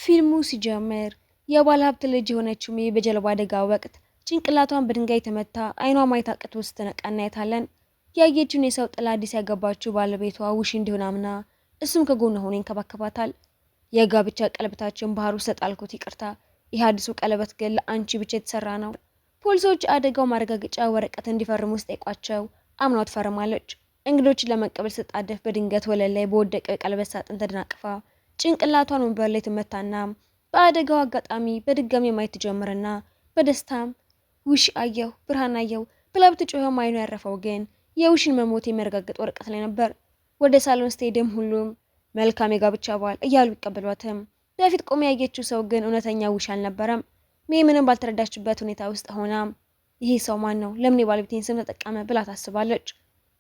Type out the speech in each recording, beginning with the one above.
ፊልሙ ሲጀምር የባለ ሀብት ልጅ የሆነችው ሜ በጀልባ አደጋ ወቅት ጭንቅላቷን በድንጋይ ተመታ አይኗ ማየት አቅቶ ስትነቃ እናያታለን። ያየችውን የሰው ጥላ አዲስ ያገባችው ባለቤቷ ውሽ እንዲሆን አምና እሱም ከጎኗ ሆኖ ይንከባከባታል። የጋብቻ ቀለበታችን ባህር ውስጥ ጣልኩት፣ ይቅርታ፣ ይህ አዲሱ ቀለበት ግን ለአንቺ ብቻ የተሰራ ነው። ፖሊሶች አደጋው ማረጋገጫ ወረቀት እንዲፈርሙ ጠይቋቸው አምኗ ትፈርማለች። እንግዶችን ለመቀበል ስጣደፍ በድንገት ወለል ላይ በወደቀ ቀለበት ሳጥን ተደናቅፋ ጭንቅላቷን ወንበር ላይ ትመታና በአደጋው አጋጣሚ በድጋሚ ማየት ትጀምርና በደስታም ውሽ አየሁ ብርሃን አየሁ ብላ ብትጮህም አይኑ ያረፈው ግን የውሽን መሞት የሚያረጋግጥ ወረቀት ላይ ነበር። ወደ ሳሎን ስትሄድም ሁሉም መልካም የጋብቻ በዓል እያሉ ይቀበሏትም። በፊት ቆማ ያየችው ሰው ግን እውነተኛ ውሽ አልነበረም። ሜ ምንም ባልተረዳችበት ሁኔታ ውስጥ ሆና ይሄ ሰው ማን ነው? ለምን የባለቤቴን ስም ተጠቀመ? ብላ ታስባለች።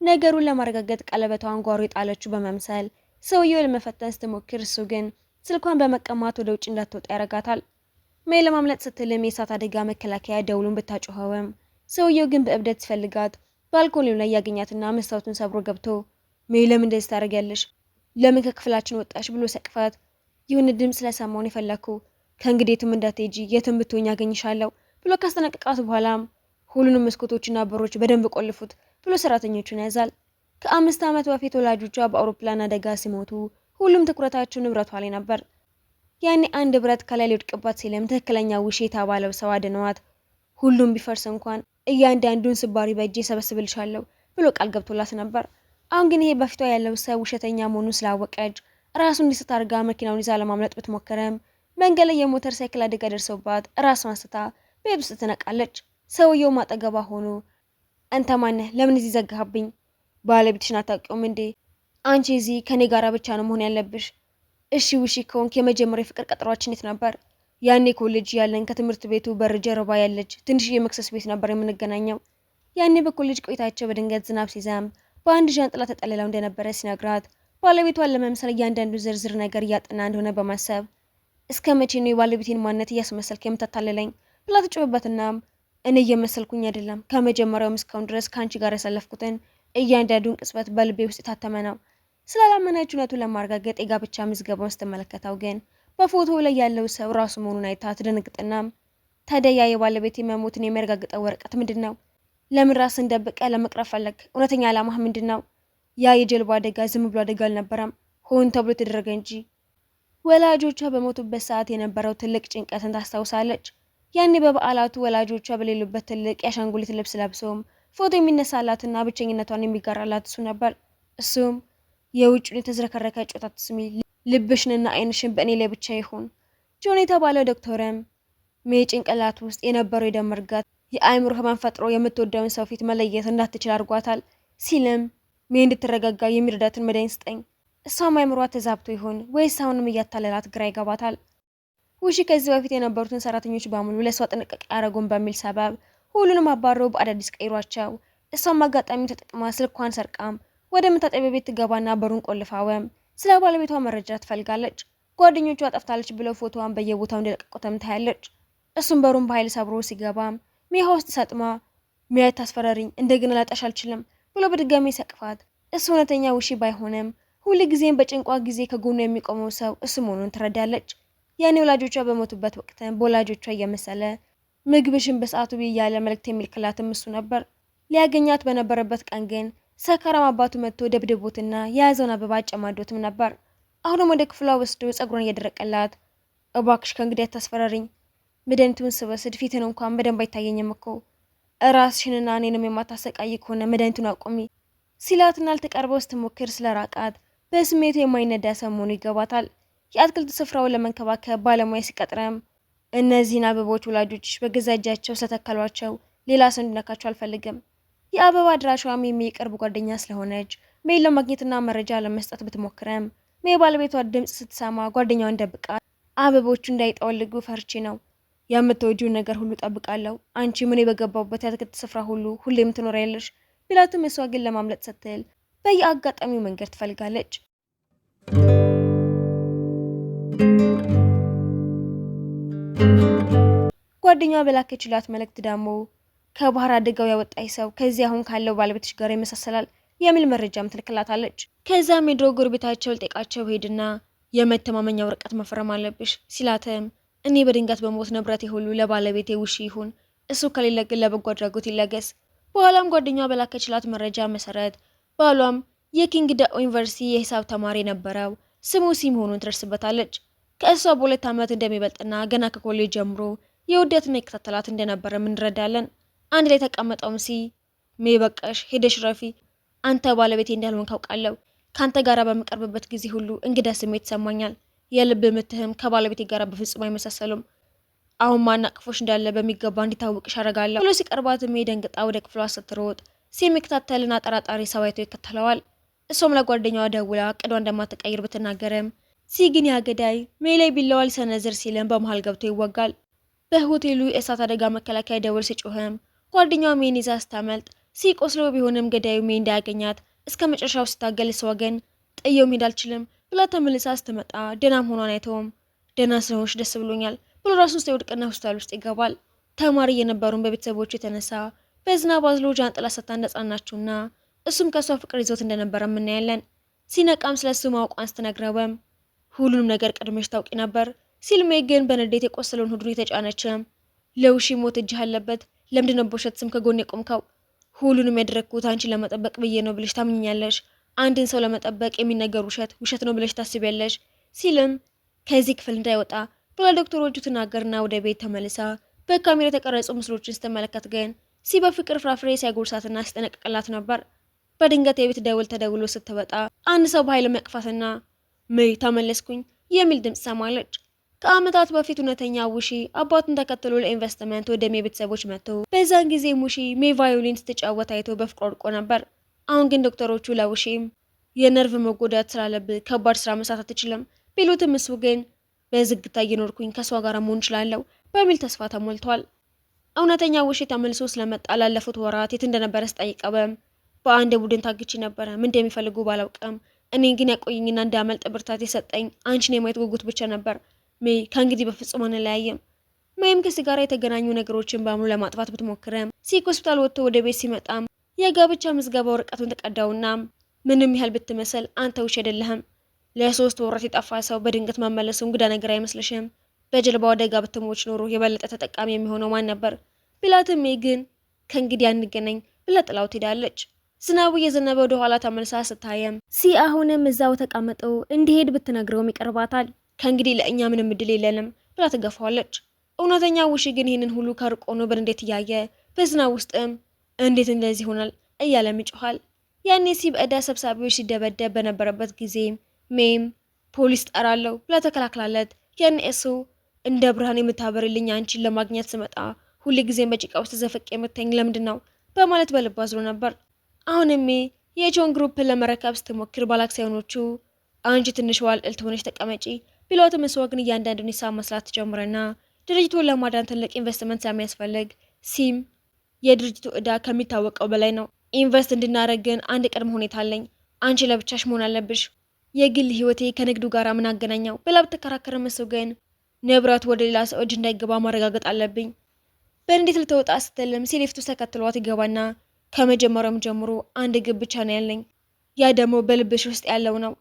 ነገሩን ለማረጋገጥ ቀለበቷን ጓሮ የጣለችው በመምሰል ሰውየው ለመፈተን ስትሞክር እሱ ግን ስልኳን በመቀማት ወደ ውጭ እንዳትወጣ ያረጋታል። ሜ ለማምለጥ ስትልም የእሳት አደጋ መከላከያ ደውሉን ብታጮኸውም ሰውየው ግን በእብደት ሲፈልጋት ባልኮኒው ላይ ያገኛትና መስታወቱን ሰብሮ ገብቶ ሜ ለምን እንደዚህ ታደርጊያለሽ? ለምን ከክፍላችን ወጣሽ? ብሎ ሰቅፋት ይሁን ድምፅ ስለሰማውን የፈለኩ ከእንግዲህ የትም እንዳትሄጂ የትም ብትሆኝ ያገኝሻለሁ ብሎ ካስጠነቀቃት በኋላም ሁሉንም መስኮቶችና በሮች በደንብ ቆልፉት ብሎ ሰራተኞቹን ያዛል። ከ5 ዓመት በፊት ወላጆቿ በአውሮፕላን አደጋ ሲሞቱ ሁሉም ትኩረታቸው ንብረቷ ላይ ነበር። ያኔ አንድ ብረት ከላይ ሊወድቅባት ሲልም ትክክለኛ ውሽ የተባለው ሰው አድነዋት ሁሉም ቢፈርስ እንኳን እያንዳንዱን ስባሪ በእጄ ሰበስብልሻለሁ ብሎ ቃል ገብቶላት ነበር። አሁን ግን ይሄ በፊቷ ያለው ሰው ውሸተኛ መሆኑን ስላወቀች ራሱን እንዲስት አድርጋ መኪናውን ይዛ ለማምለጥ ብትሞክርም መንገድ ላይ የሞተር ሳይክል አደጋ ደርሶባት ራሷን ስታ ቤት ውስጥ ትነቃለች። ሰውየው ማጠገባ ሆኖ አንተ ማነህ? ለምን እዚህ ዘጋህብኝ? ባለቤትሽን አታውቂውም እንዴ? አንቺ እዚህ ከኔ ጋራ ብቻ ነው መሆን ያለብሽ። እሺ ውሺ ከሆንክ የመጀመሪያ የፍቅር ቀጠሯችን የት ነበር? ያኔ ኮሌጅ ያለን ከትምህርት ቤቱ በር ጀርባ ያለች ትንሽ የመክሰስ ቤት ነበር የምንገናኘው። ያኔ በኮሌጅ ቆይታቸው በድንገት ዝናብ ሲዘንብ በአንድ ዣንጥላ ተጠልለው እንደነበረ ሲነግራት ባለቤቷን ለመምሰል እያንዳንዱ ዝርዝር ነገር እያጠና እንደሆነ በማሰብ እስከ መቼ ነው የባለቤቴን ማንነት እያስመሰልክ የምታታልለኝ? ብላ ትጮህበትና እኔ እየመሰልኩኝ አይደለም፣ ከመጀመሪያውም እስካሁን ድረስ ከአንቺ ጋር ያሳለፍኩትን እያንዳንዱን ቅጽበት በልቤ ውስጥ የታተመ ነው። ስላላመነች እውነቱን ለማረጋገጥ የጋብቻ ምዝገባውን ስትመለከተው ግን በፎቶ ላይ ያለው ሰው ራሱ መሆኑን አይታ ትደነግጥና ታዲያ የባለቤቴ መሞትን የሚያረጋግጠው ወረቀት ምንድን ነው? ለምን ራስን ደብቀ ለመቅረብ ፈለግ? እውነተኛ ዓላማህ ምንድን ነው? ያ የጀልባ አደጋ ዝም ብሎ አደጋ አልነበረም፣ ሆን ተብሎ የተደረገ እንጂ። ወላጆቿ በሞቱበት ሰዓት የነበረው ትልቅ ጭንቀትን ታስታውሳለች። ያኔ በበዓላቱ ወላጆቿ በሌሉበት ትልቅ የአሻንጉሊት ልብስ ለብሶም ፎቶ የሚነሳላትና ብቸኝነቷን የሚጋራላት እሱ ነበር። እሱም የውጭን የተዝረከረከ ጮታ ትስሚ፣ ልብሽንና አይንሽን በእኔ ላይ ብቻ ይሁን። ጆን የተባለው ዶክተርም ሜ ጭንቅላት ውስጥ የነበረው የደም መርጋት የአእምሮ ህመም ፈጥሮ የምትወደውን ሰው ፊት መለየት እንዳትችል አድርጓታል ሲልም ሜ እንድትረጋጋ የሚረዳትን መድኃኒት ስጠኝ። እሷም አእምሯ ተዛብቶ ይሆን ወይስ አሁንም እያታለላት ግራ ይገባታል። ውሺ ከዚህ በፊት የነበሩትን ሰራተኞች በሙሉ ለሷ ጥንቃቄ ያረጉን በሚል ሰበብ ሁሉንም አባረው በአዳዲስ ቀይሯቸው። እሷም አጋጣሚ ተጠቅማ ስልኳን ሰርቃም ወደ መታጠቢያ ቤት ትገባና በሩን ቆልፋወም ስለ ባለቤቷ መረጃ ትፈልጋለች። ጓደኞቿ ጠፍታለች ብለው ፎቶዋን በየቦታው እንደለቀቁትም ታያለች። እሱም በሩን በኃይል ሰብሮ ሲገባም ሜ ውስጥ ሰጥማ ሚያት ታስፈራሪኝ እንደገና ላጣሽ አልችልም ብሎ በድጋሚ ሰቅፋት። እሱ እውነተኛ ውሺ ባይሆንም ሁሉ ጊዜም በጭንቋ ጊዜ ከጎኑ የሚቆመው ሰው እሱ መሆኑን ትረዳለች። ያኔ ወላጆቿ በሞቱበት ወቅትም በወላጆቿ እየመሰለ ምግብሽን በሰዓቱ እያለ መልእክት የሚልክላትም እሱ ነበር። ሊያገኛት በነበረበት ቀን ግን ሰካራም አባቱ መጥቶ ደብድቦትና የያዘውን አበባ አጨማዶትም ነበር። አሁንም ወደ ክፍሏ ወስዶ ጸጉሯን እየደረቀላት እባክሽ ከእንግዲህ አታስፈራሪኝ፣ መድኃኒቱን ስወስድ ፊትን እንኳን በደንብ አይታየኝም እኮ፣ ራስሽንና እኔንም የማታሰቃይ ከሆነ መድኃኒቱን አቆሚ ሲላትና ልትቀርበው ስትሞክር ስለራቃት በስሜቱ የማይነዳ ሰው መሆኑ ይገባታል። የአትክልት ስፍራውን ለመንከባከብ ባለሙያ ሲቀጥረም እነዚህን አበቦች ወላጆችሽ በገዛ እጃቸው ስለተከሏቸው ሌላ ሰው እንዲነካቸው አልፈልግም። የአበባ አድራሿም የሚቀርብ ጓደኛ ስለሆነች ሜይ ለማግኘትና መረጃ ለመስጠት ብትሞክረም ሜይ ባለቤቷ ድምጽ ስትሰማ ጓደኛዋን ደብቃ አበቦቹ እንዳይጠወልጉ ፈርቼ ነው፣ የምትወጂውን ነገር ሁሉ ጠብቃለሁ፣ አንቺ ምን በገባውበት የአትክልት ስፍራ ሁሉ ሁሌም ትኖሪያለሽ ቢላትም እሷ ግን ለማምለጥ ስትል በየአጋጣሚው መንገድ ትፈልጋለች። ጓደኛዋ በላከችላት መልእክት ደግሞ ከባህር አደጋው ያወጣይ ሰው ከዚህ አሁን ካለው ባለቤትሽ ጋር ይመሳሰላል የሚል መረጃም ትልክላታለች። ከዛም የድሮ ጎረቤታቸው ልጠይቃቸው ሄድና የመተማመኛ ወረቀት መፈረም አለብሽ ሲላትም እኔ በድንገት በሞት ንብረቴ ሁሉ ለባለቤቴ ውሺ ይሁን፣ እሱ ከሌለ ግን ለበጎ አድራጎት ይለገስ። በኋላም ጓደኛዋ በላከችላት መረጃ መሰረት ባሏም የኪንግዳኦ ዩኒቨርሲቲ የሂሳብ ተማሪ የነበረው ስሙ ሲ መሆኑን ትደርስበታለች። ከእሷ በ2 ዓመት እንደሚበልጥና ገና ከኮሌጅ ጀምሮ የውደትና የከታተላት እንደነበረ እንረዳለን። አንድ ላይ ተቀመጠውም ሲ ሜ በቃሽ ሄደሽ ረፊ፣ አንተ ባለቤቴ እንዳልሆን ካውቃለሁ። ካንተ ጋራ በምቀርብበት ጊዜ ሁሉ እንግዳ ስሜት ይሰማኛል። የልብ ምትህም ከባለቤቴ ጋር በፍጹም አይመሳሰሉም። አሁን ማናቅፎሽ እንዳለ በሚገባ እንዲታወቅሽ አደርጋለሁ ብሎ ሲቀርባት ሜ ደንግጣ ወደ ክፍሏ ስትሮጥ ሲ የሚከታተልና ጠራጣሪ ሰው አይቶ ይከተለዋል። እሷም ለጓደኛዋ ደውላ እቅዷ እንደማትቀይር ብትናገርም ሲ ግን ያገዳይ ሜ ላይ ቢላዋ ሊሰነዝር ሲልም በመሃል ገብቶ ይወጋል። በሆቴሉ የእሳት አደጋ መከላከያ ደውል ሲጮህም ጓደኛዋ ሜን ይዛ ስታመልጥ ሲ ቆስሎ ቢሆንም ገዳዩ ሜ እንዳያገኛት እስከ መጨረሻው ሲታገል እሷ ግን ጥየው መሄድ አልችልም ብላ ተመልሳ ስትመጣ ደህና መሆኗን አይተውም ደህና ስለሆንሽ ደስ ብሎኛል ብሎ ራሱን ሳይወድቅና ሆስፒታል ውስጥ ይገባል። ተማሪ የነበሩን በቤተሰቦቹ የተነሳ በዝናብ አዝሎ ጃንጥላ ሰታ እንደጻናችውና እሱም ከሷ ፍቅር ይዞት እንደነበረ እናያለን። ሲነቃም ስለሱ ማውቋን ስትነግረውም ሁሉንም ነገር ቀድመሽ ታውቂ ነበር ሲል ሜ ግን በንዴት የቆሰለውን ሁሉን የተጫነችም ለውሺ ሞት እጅህ አለበት፣ ለምንድነው በውሸት ስም ከጎን የቆምከው? ሁሉንም ያደረግኩት አንቺን ለመጠበቅ ብዬ ነው ብለሽ ታምኛለሽ? አንድን ሰው ለመጠበቅ የሚነገር ውሸት ነው ብለሽ ታስቢያለሽ? ሲልም ከዚህ ክፍል እንዳይወጣ ብላ ዶክተሮቹ ትናገርና ወደ ቤት ተመልሳ በካሜራ የተቀረጹ ምስሎችን ስትመለከት ግን ሲ በፍቅር ፍራፍሬ ሲያጎርሳትና ሲጠነቀቅላት ነበር። በድንገት የቤት ደውል ተደውሎ ስትወጣ አንድ ሰው በኃይል መቅፋትና ሜይ ተመለስኩኝ የሚል ድምፅ ሰማለች። ከአመታት በፊት እውነተኛ ውሺ አባቱን ተከትሎ ለኢንቨስትመንት ወደ ሜይ ቤተሰቦች መጥቶ በዛን ጊዜ ሙሺ ሜይ ቫዮሊን ስትጫወት አይቶ በፍቅር ወድቆ ነበር። አሁን ግን ዶክተሮቹ ለውሺም የነርቭ መጎዳት ስላለብህ ከባድ ስራ መስራት አትችልም ቢሉትም እሱ ግን በዝግታ እየኖርኩኝ ከሷ ጋር መሆን እችላለሁ በሚል ተስፋ ተሞልቷል። እውነተኛ ውሺ ተመልሶ ስለመጣ ላለፉት ወራት የት እንደነበረ ስጠይቀውም በአንድ ቡድን ታግቼ ነበረ፣ ምን እንደሚፈልጉ ባላውቅም እኔን ግን ያቆየኝና እንዳመልጥ ብርታት የሰጠኝ አንቺን የማየት ጉጉት ብቻ ነበር። ሜይ ከእንግዲህ በፍጹም አንለያየም። ሜይም ከዚህ ጋር የተገናኙ ነገሮችን በሙሉ ለማጥፋት ብትሞክርም ሲክ ሆስፒታል ወጥቶ ወደ ቤት ሲመጣም የጋብቻ ምዝገባ ወረቀቱን ተቀዳውና ምንም ያህል ብትመስል አንተ ውሺ አይደለህም። ለ3 ወራት የጠፋ ሰው በድንገት መመለሱ እንግዳ ነገር አይመስልሽም? በጀልባው አደጋ ብትሞች ኖሮ የበለጠ ተጠቃሚ የሚሆነው ማን ነበር? ቢላትም ሜይ ግን ከእንግዲህ አንገናኝ ብላ ጥላው ትሄዳለች። ዝናቡ እየዘነበ ወደ ኋላ ተመልሳ ስታየም ሲ አሁንም እዛው ተቀምጠው እንዲሄድ ብትነግረውም ይቀርባታል። ከእንግዲህ ለእኛ ምንም እድል የለንም ብላ ትገፋዋለች። እውነተኛ ውሺ ግን ይህንን ሁሉ ከርቆ ነው በእንዴት እያየ በዝናብ ውስጥም እንዴት እንደዚህ ይሆናል እያለም ይጮኋል። ያኔ ሲ በዕዳ ሰብሳቢዎች ሲደበደብ በነበረበት ጊዜ ሜይም ፖሊስ ጠራለሁ ብላ ተከላክላለት ያኔ እሱ እንደ ብርሃን የምታበርልኝ አንቺን ለማግኘት ስመጣ ሁሌ ጊዜም በጭቃ ውስጥ ዘፈቅ የምተኝ ለምንድን ነው በማለት በልብ አዝሎ ነበር። አሁንም የጆን ግሩፕን ለመረከብ ስትሞክር ባላክሲዮኖቹ አንቺ ትንሽ ዋልዕልት ሆነሽ ተቀመጪ ቢሏትም እሷ ግን እያንዳንዱን ሂሳብ መስላት ጀምረና ድርጅቱን ለማዳን ትልቅ ኢንቨስትመንት ስለሚያስፈልግ ሲም የድርጅቱ ዕዳ ከሚታወቀው በላይ ነው። ኢንቨስት እንድናደርግ ግን አንድ ቅድመ ሁኔታ አለኝ። አንቺ ለብቻሽ መሆን አለብሽ። የግል ህይወቴ ከንግዱ ጋር ምን አገናኘው ብላ ብትከራከርም እሱ ግን ንብረቱ ወደ ሌላ ሰው እጅ እንዳይገባ ማረጋገጥ አለብኝ። በእንዴት ልትወጣ ስትልም ሲሊፍቱ ተከትሏት ይገባና ከመጀመሪያውም ጀምሮ አንድ ግብ ብቻ ነው ያለኝ፣ ያ ደግሞ በልብሽ ውስጥ ያለው ነው።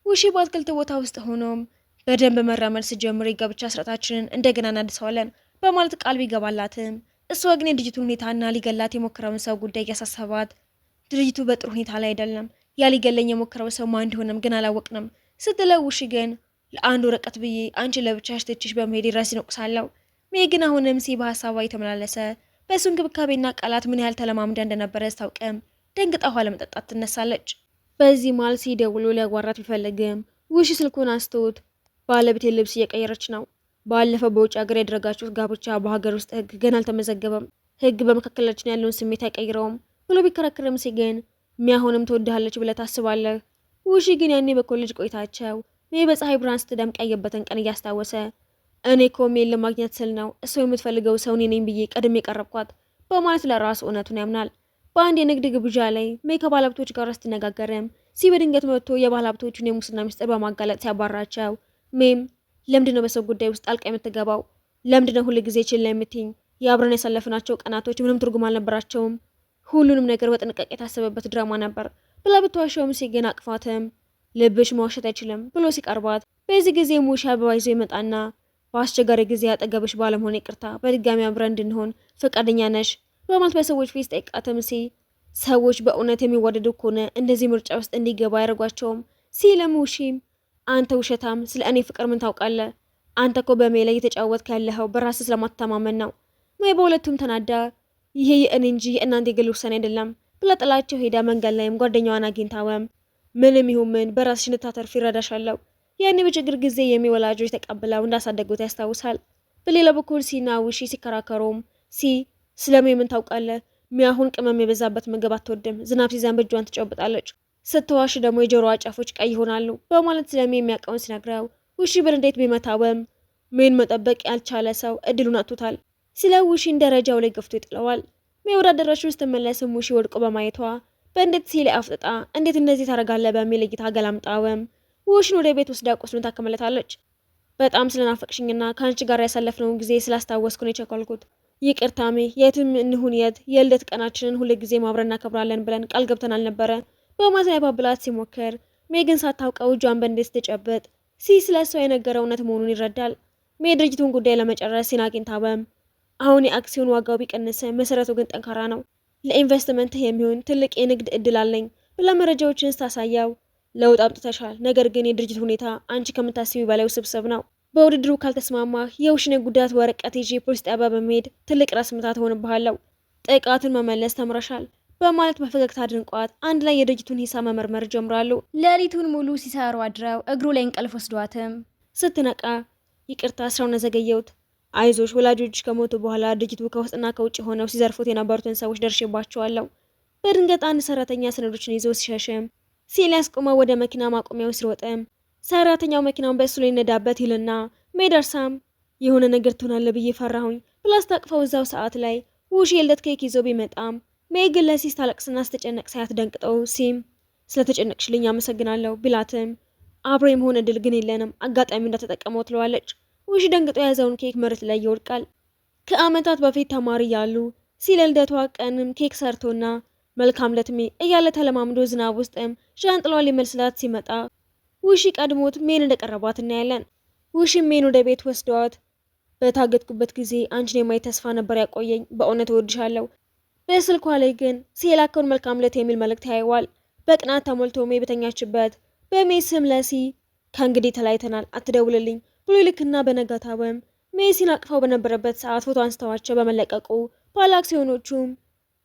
ውሺ በአትክልት ቦታ ውስጥ ሆኖም በደንብ መራመድ ስጀምር የጋብቻ ስርዓታችንን እንደገና እናድሰዋለን በማለት ቃል ቢገባላትም እሷ ግን የድርጅቱን ሁኔታና ሊገላት የሞከረውን ሰው ጉዳይ እያሳሰባት ድርጅቱ በጥሩ ሁኔታ ላይ አይደለም፣ ያ ሊገለኝ የሞከረው ሰው ማን እንደሆነም ግን አላወቅንም ስትለው ውሺ ግን ለአንድ ወረቀት ብዬ አንቺ ለብቻሽ ትችሽ በመሄድ ራሴን እወቅሳለሁ። ሜይ ግን አሁንም ሲ በሀሳቧ የተመላለሰ በእሱ እንክብካቤና ቃላት ምን ያህል ተለማምዳ እንደነበረ ስታውቅም ደንግጣ ውሃ ለመጠጣት ትነሳለች። በዚህ መሃል ሲደውሉ ሊያጓራት ቢፈልግም ውሺ ስልኩን አንስቶት ባለቤቴ ልብስ እየቀየረች ነው፣ ባለፈው በውጭ ሀገር ያደረጋችሁት ጋብቻ በሀገር ውስጥ ህግ ገና አልተመዘገበም፣ ህግ በመካከላችን ያለውን ስሜት አይቀይረውም ብሎ ቢከራከርም ሲ ግን ሚያሆንም ትወድሃለች ብለህ ታስባለህ? ውሺ ግን ያኔ በኮሌጅ ቆይታቸው ሜይ በፀሐይ ብርሃን ስትደምቅ ያየበትን ቀን እያስታወሰ እኔ እኮ ሜይን ለማግኘት ስል ነው እሱ የምትፈልገው ሰው እኔ ነኝ ብዬ ቀድሜ የቀረብኳት በማለት ለራሱ እውነቱን ያምናል። በአንድ የንግድ ግብዣ ላይ ሜይ ከባለሀብቶች ጋር ስትነጋገርም ሲ በድንገት መጥቶ የባለሀብቶቹን የሙስና ሚስጥር በማጋለጥ ሲያባራቸው ሜይም ለምንድነው በሰው ጉዳይ ውስጥ ጣልቃ የምትገባው? ለምንድነው ሁሉ ጊዜ ችላ የምትይኝ? የአብረን ያሳለፍናቸው ቀናቶች ምንም ትርጉም አልነበራቸውም። ሁሉንም ነገር በጥንቃቄ የታሰበበት ድራማ ነበር ብላ ብትዋሸውም ሲ ግን አቅፋትም ልብሽ መዋሸት አይችልም ብሎ ሲቀርባት በዚህ ጊዜ ውሺ አበባ ይዞ ይመጣና በአስቸጋሪ ጊዜ አጠገብሽ ባለመሆን ይቅርታ፣ በድጋሚ አብረን እንድንሆን ፈቃደኛ ነሽ በማለት በሰዎች ፊት ጠይቃትም ሰዎች በእውነት የሚዋደዱ ከሆነ እንደዚህ ምርጫ ውስጥ እንዲገባ አያደርጓቸውም ሲልም ውሺም አንተ ውሸታም፣ ስለ እኔ ፍቅር ምን ታውቃለህ? አንተ እኮ በሜ ላይ የተጫወትክ ያለኸው በራስህ ስለማትተማመን ነው። ሜይ በሁለቱም ተናዳ ይሄ የእኔ እንጂ የእናንተ የግል ውሳኔ አይደለም ብላ ጥላቸው ሄዳ መንገድ ላይም ጓደኛዋን አግኝታወም ምንም ይሁን ምን በራስሽ እንድታተርፊ ይረዳሻለሁ። ያኔ በችግር ጊዜ የሚወላጆች ተቀብለው እንዳሳደጉት ያስታውሳል። በሌላ በኩል ሲና ውሺ ሲከራከሩም ስለሜ ምን ታውቃለህ? ሜ አሁን ቅመም የበዛበት ምግብ አትወድም። ዝናብ ሲዘንብ እጇን ትጨብጣለች። ስትዋሽ ደግሞ የጆሮዋ ጫፎች ቀይ ይሆናሉ በማለት ስለሜ የሚያውቀውን ሲነግረው ውሺ በንዴት ቢመታወም ሜን መጠበቅ ያልቻለ ሰው እድሉን አጥቶታል። ስለ ውሺን ደረጃው ላይ ገፍቶ ይጥለዋል። ሜ ወደ አዳራሹ ስትመለስም ውሺ ወድቆ በማየቷ በእንዴት ሲል አፍጥጣ እንዴት እንደዚህ ታደርጋለህ በሚል እይታ ገላምጣወም ውሺን ወደ ቤት ወስዳ ቁስሉን ታከመለታለች። በጣም ስለናፈቅሽኝና ከአንቺ ጋር ያሳለፍነውን ጊዜ ስላስታወስኩ ነው የቸኮልኩት። ይቅርታ ሜ፣ የትም እንሁን የት የልደት ቀናችንን ሁልጊዜ አብረን እናከብራለን ብለን ቃል ገብተን አልነበረ በማለት ያባብላት ሲሞክር ሜ ግን ሳታውቀው እጇን በእንዴት ስትጨብጥ ስለ እሷ የነገረው እውነት መሆኑን ይረዳል። ሜ ድርጅቱን ጉዳይ ለመጨረስ ሲን አግኝታወም አሁን የአክሲዮን ዋጋው ቢቀንስ መሰረቱ ግን ጠንካራ ነው፣ ለኢንቨስትመንት የሚሆን ትልቅ የንግድ እድል አለኝ ብላ መረጃዎችን ስታሳየው ለውጥ አምጥተሻል፣ ነገር ግን የድርጅት ሁኔታ አንቺ ከምታስቢ በላይ ውስብስብ ነው። በውድድሩ ካልተስማማህ የውሽን ጉዳት ወረቀት ይዤ ፖሊስ ጣቢያ በመሄድ ትልቅ ራስ ምታት ሆንብሃለሁ። ጥቃቱን መመለስ ተምረሻል በማለት በፈገግታ አድንቋት አንድ ላይ የድርጅቱን ሂሳብ መመርመር ጀምራሉ። ሌሊቱን ሙሉ ሲሰሩ አድረው እግሩ ላይ እንቅልፍ ወስዷትም ስትነቃ ይቅርታ ስራውን ዘገየሁት፣ አይዞሽ ወላጆች ከሞቱ በኋላ ድርጅቱ ከውስጥና ከውጭ ሆነው ሲዘርፉት የነበሩትን ሰዎች ደርሼባቸዋለሁ። በድንገት አንድ ሰራተኛ ሰነዶችን ይዞ ሲሸሽም ሊያስቆመው ወደ መኪና ማቆሚያው ሲሮጥም ሰራተኛው መኪናውን በእሱ ላይ ነዳበት ይልና ሜደርሳም የሆነ ነገር ትሆናለህ ብዬ ፈራሁኝ ብላ ስታቅፈው እዛው ሰዓት ላይ ውሺ የልደት ኬክ ይዞ ቢመጣም ሜይ ግን ለሲስ ታለቅስና ስትጨነቅ ሳያት ደንቅጠው ስለተጨነቅሽልኝ አመሰግናለሁ ቢላትም አብሮ የመሆን እድል ግን የለንም፣ አጋጣሚ እንዳተጠቀመው ትለዋለች። ውሺ ደንግጦ የያዘውን ኬክ መሬት ላይ ይወድቃል። ከአመታት በፊት ተማሪ ያሉ ለልደቷ ቀንም ኬክ ሰርቶና መልካም ለትሜ እያለ ተለማምዶ ዝናብ ውስጥም ዣንጥሏ ሊመልስላት ሲመጣ ውሺ ቀድሞት ሜን እንደቀረባት እናያለን። ውሺ ሜን ወደ ቤት ወስደዋት በታገትኩበት ጊዜ አንቺን የማየት ተስፋ ነበር ያቆየኝ፣ በእውነት እወድሻለሁ። በስልኳ ላይ ግን የላከውን መልካም ለት የሚል መልእክት ያየዋል። በቅናት ተሞልቶ ሜ በተኛችበት በሜ ስም ከእንግዲህ ተለያይተናል አትደውልልኝ ብሎ ይልክና በነጋታውም ሜ ሲን አቅፋው በነበረበት ሰዓት ፎቶ አንስተዋቸው በመለቀቁ ባለ አክሲዮኖቹም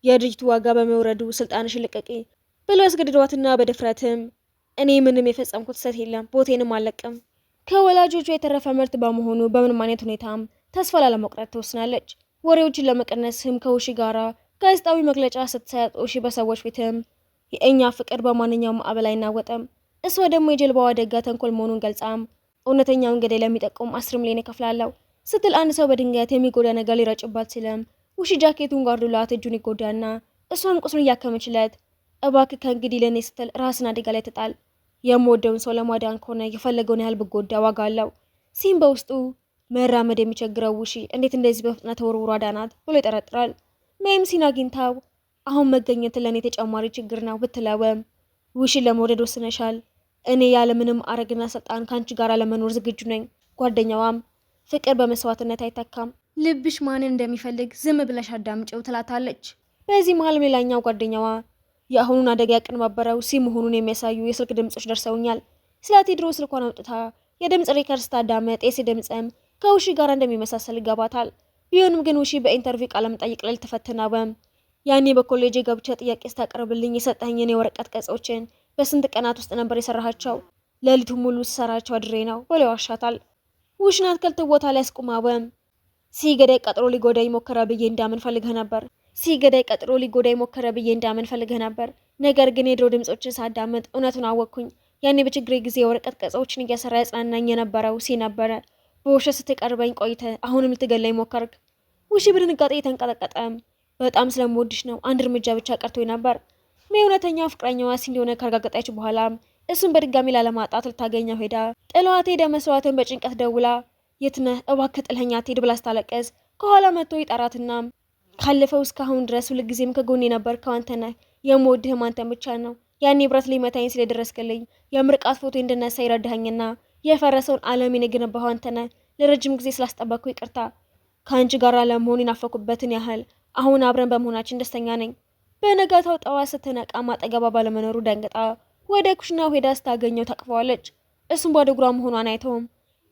የድርጅቱ ዋጋ በመውረዱ ስልጣንሽን ልቀቂ ብለው ያስገድዷትና በድፍረትም እኔ ምንም የፈጸምኩት ስህተት የለም፣ ቦቴንም አልለቅም። ከወላጆቿ የተረፈ ምርት በመሆኑ በምንም አይነት ሁኔታም ተስፋ ላለመቁረጥ ትወስናለች። ወሬዎችን ለመቀነስም ከውሺ ጋራ ጋዜጣዊ መግለጫ ስትሰጥ ውሺ በሰዎች ፊትም የእኛ ፍቅር በማንኛውም ማዕበል አይናወጥም፣ እሷ ደግሞ የጀልባዋ አደጋ ተንኮል መሆኑን ገልጻም እውነተኛውን ገዳይ ለሚጠቁም 10 ሚሊዮን እከፍላለሁ ስትል አንድ ሰው በድንገት የሚጎዳ ነገር ሊረጭባት ሲልም ውሺ ጃኬቱን ጋርዶላት እጁን ይጎዳና እሷም ቁስሉን እያከመችለት እባክህ ከእንግዲህ ለእኔ ስትል ራስን አደጋ ላይ ትጣል፣ የምወደውን ሰው ለማዳን ከሆነ የፈለገውን ያህል ብጎዳ ዋጋ አለው። በውስጡ መራመድ የሚቸግረው ውሺ እንዴት እንደዚህ በፍጥነት ተወርውሮ አዳናት ብሎ ይጠረጥራል። ሜም ሲን አግኝታው አሁን መገኘት ለእኔ ተጨማሪ ችግር ነው ብትለውም ውሺን ለመውደድ ወስነሻል፣ እኔ ያለምንም አረግና ስልጣን ከአንቺ ጋር ለመኖር ዝግጁ ነኝ። ጓደኛዋም ፍቅር በመስዋዕትነት አይተካም፣ ልብሽ ማንን እንደሚፈልግ ዝም ብለሽ አዳምጪው ትላታለች። በዚህ መሀል ሌላኛው ጓደኛዋ የአሁኑን አደጋ ያቀነባበረው መሆኑን የሚያሳዩ የስልክ ድምጾች ደርሰውኛል። ስለ ቴድሮ ስልኳን አውጥታ የድምጽ ሪከርድ ስታዳመጥ ድምጽም ከውሺ ጋር እንደሚመሳሰል ይገባታል። ቢሆንም ግን ውሺ በኢንተርቪው ቃለ መጠይቅ ላይ ተፈትናወም ያኔ በኮሌጅ ገብቼ ጥያቄ ስታቀርብልኝ የሰጠኝን የወረቀት ገጾችን በስንት ቀናት ውስጥ ነበር የሰራሃቸው? ሌሊቱን ሙሉ ስሰራቸው አድሬ ነው ብሎ ያዋሻታል። ውሽን አትክልት ቦታ ላይ አስቁማወም ሲገዳይ ቀጥሮ ሊጎዳኝ ሞከረ ብዬ እንዳምን ፈልገህ ነበር ነገር ግን የድሮ ድምጾችን ሳዳመጥ እውነቱን አወቅኩኝ። ያኔ በችግሬ ጊዜ የወረቀት ገጾችን እያሰራ ያጽናናኝ የነበረው ነበረ። በውሸት ስትቀርበኝ ቆይተ አሁንም ልትገለኝ ሞከርክ። ውሺ በድንጋጤ የተንቀጠቀጠም በጣም ስለምወድሽ ነው፣ አንድ እርምጃ ብቻ ቀርቶኝ ነበር። እውነተኛ ፍቅረኛዋ እንደሆነ ካረጋገጠች በኋላ እሱን በድጋሚ ላለማጣት ልታገኘው ሄዳ ጥሏት ሄደ። መስዋዕትን በጭንቀት ደውላ የት ነህ እባክህ ጥለኸኝ አትሄድ ብላ ስታለቅስ ከኋላ መጥቶ ይጠራትና ካለፈው እስካሁን ድረስ ሁልጊዜም ከጎኔ ነበርከው አንተ ነህ፣ የምወድህም አንተን ብቻ ነው፣ ያኔ ብረት ሊመታኝ ስለደረስክልኝ የምርቃት ፎቶ እንድነሳ ይረዳኸኝና የፈረሰውን ዓለሜን የገነባኸው አንተ ነህ። ለረጅም ጊዜ ስላስጠበቅኩ ይቅርታ። ከአንቺ ጋር ለመሆን የናፈኩበትን ያህል አሁን አብረን በመሆናችን ደስተኛ ነኝ። በነጋታው ጠዋት ስትነቃ አጠገቧ ባለመኖሩ ደንግጣ ወደ ኩሽናው ሄዳ ስታገኘው ታቅፈዋለች። እሱም ባዶ እግሯ መሆኗን አይተውም።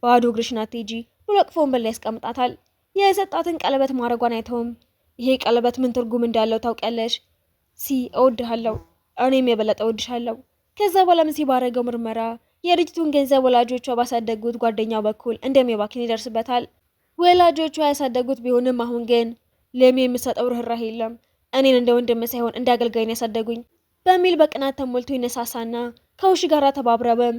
ባዶ እግርሽን አትሂጂ ብሎ አቅፎ ወንበር ላይ ያስቀምጣታል። የሰጣትን ቀለበት ማድረጓን አይተውም። ይሄ ቀለበት ምን ትርጉም እንዳለው ታውቂያለሽ? እወድሃለሁ፣ እኔም የበለጠ እወድሻለሁ። ከዛ በኋላም ባረገው ምርመራ የልጅቱን ገንዘብ ወላጆቿ ባሳደጉት ጓደኛው በኩል እንደሚባክን ይደርስበታል። ወላጆቿ ያሳደጉት ቢሆንም አሁን ግን ለሚ የምሰጠው ርህራሄ የለም። እኔን እንደ ወንድም ሳይሆን እንደ አገልጋይ ነው ያሳደጉኝ በሚል በቅናት ተሞልቶ ይነሳሳና ከውሽ ጋር ተባብረበም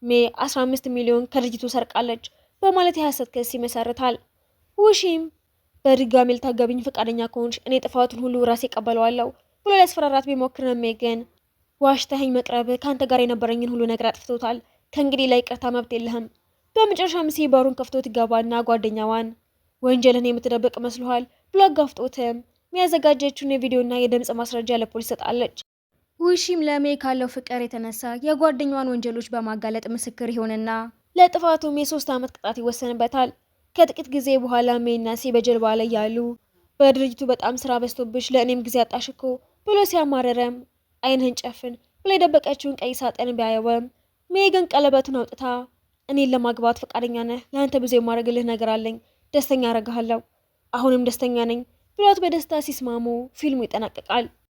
ሜ 15 ሚሊዮን ከልጅቱ ሰርቃለች በማለት የሐሰት ክስ ይመሰርታል። ውሺም በድጋሚ ልታገቢኝ ፈቃደኛ ከሆንሽ እኔ ጥፋቱን ሁሉ ራሴ እቀበለዋለሁ ብሎ ሊያስፈራራት ቢሞክርም ሜ ግን ዋሽተኸኝ መቅረብ ከአንተ ጋር የነበረኝን ሁሉ ነገር አጥፍቶታል። ከእንግዲህ ላይ ይቅርታ መብት የለህም። በመጨረሻም በሩን ከፍቶ ትገባና ጓደኛዋን ወንጀልን የምትደብቅ መስሎሃል ብሎ አጋፍጦትም የሚያዘጋጀችውን የቪዲዮና የድምጽ ማስረጃ ለፖሊስ ሰጣለች። ውሺም ለሜ ካለው ፍቅር የተነሳ የጓደኛዋን ወንጀሎች በማጋለጥ ምስክር ይሆንና ለጥፋቱም የ3 ዓመት ቅጣት ይወሰንበታል። ከጥቂት ጊዜ በኋላ ሜና በጀልባ ላይ ያሉ በድርጅቱ በጣም ስራ በዝቶብሽ ለእኔም ጊዜ አጣሽኮ ብሎ ሲያማረረም አይንህን ጨፍን ብሎ የደበቀችውን ቀይ ሳጥን ቢያየውም ሜገን ቀለበቱን አውጥታ እኔን ለማግባት ፈቃደኛ ነህ? ለአንተ ብዙ የማደርግልህ ነገር አለኝ። ደስተኛ አረጋለሁ። አሁንም ደስተኛ ነኝ ብሏት በደስታ ሲስማሙ ፊልሙ ይጠናቀቃል።